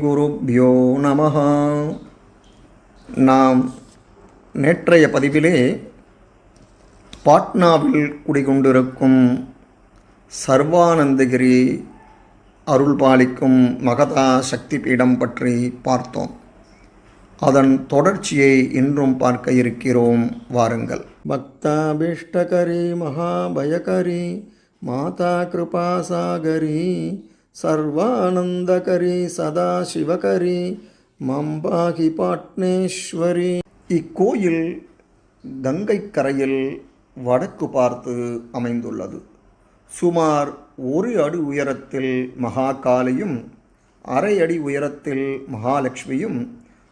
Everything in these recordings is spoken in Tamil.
குருப்யோ நமஹ. நாம் நேற்றைய பதிவிலே பாட்னாவில் குடிகொண்டிருக்கும் சர்வானந்தகிரி அருள்பாலிக்கும் மகதா சக்தி பீடம் பற்றி பார்த்தோம். அதன் தொடர்ச்சியை இன்றும் பார்க்க இருக்கிறோம். வாருங்கள். பக்தாபிஷ்டகரி மகாபயகரி மாதா கிருபாசாகரி சர்வானந்தகரி சதாசிவகரி மம்பாகி பாட்னேஸ்வரி. இக்கோயில் கங்கை கரையில் வடக்கு பார்த்து அமைந்துள்ளது. சுமார் 1 அடி உயரத்தில் மகாகாளியும், அரை அடி உயரத்தில் மகாலட்சுமியும்,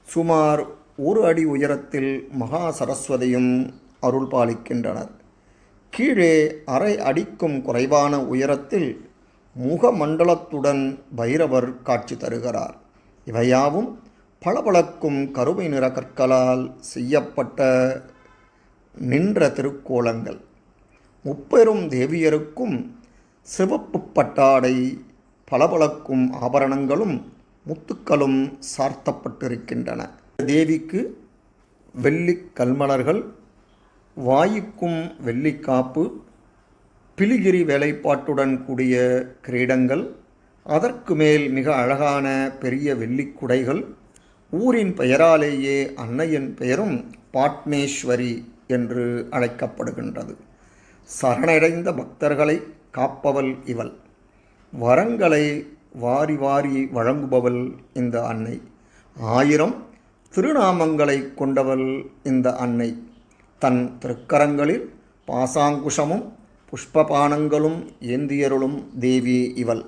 சுமார் 1 அடி உயரத்தில் மகா சரஸ்வதியும் அருள் பாலிக்கின்றனர். கீழே அரை அடிக்கும் குறைவான உயரத்தில் முகமண்டலத்துடன் பைரவர் காட்சி தருகிறார். இவையாவும் பளபளக்கும் கருமை நிற கற்களால் செய்யப்பட்ட நின்ற திருக்கோலங்கள். முப்பெரும் தேவியருக்கும் சிவப்பு பட்டாடை, பளபளக்கும் ஆபரணங்களும் முத்துக்களும் சார்த்தப்பட்டிருக்கின்றன. தேவிக்கு வெள்ளி கல்மலர்கள், வாயுக்கும் வெள்ளிக்காப்பு, பிலிகிரி வேலைப்பாட்டுடன் கூடிய கிரீடங்கள், அதற்கு மேல் மிக அழகான பெரிய வெள்ளிக்குடைகள். ஊரின் பெயராலேயே அன்னையின் பெயரும் பாட்னேஸ்வரி என்று அழைக்கப்படுகின்றது. சரணடைந்த பக்தர்களை காப்பவள் இவள். வரங்களை வாரி வாரி வழங்குபவள் இந்த அன்னை. 1000 திருநாமங்களை கொண்டவள் இந்த அன்னை. தன் திருக்கரங்களில் பாசாங்குஷமும் புஷ்பபானங்களும் ஏந்தியருளும் தேவி இவள்.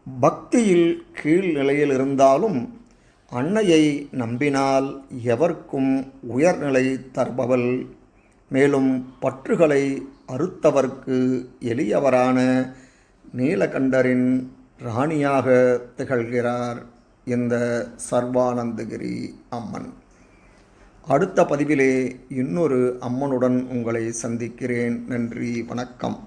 பக்தியில் கீழ் நிலையில் இருந்தாலும் அன்னையை நம்பினால் எவர்க்கும் உயர்நிலை தருபவள். மேலும் பற்றுகளை அறுத்தவர்க்கு எளியவரான நீலகண்டரின் ராணியாக திகழ்கிறார் இந்த சர்வானந்தகிரி அம்மன். அடுத்த பதிவிலே இன்னொரு அம்மனுடன் உங்களை சந்திக்கிறேன். நன்றி, வணக்கம்.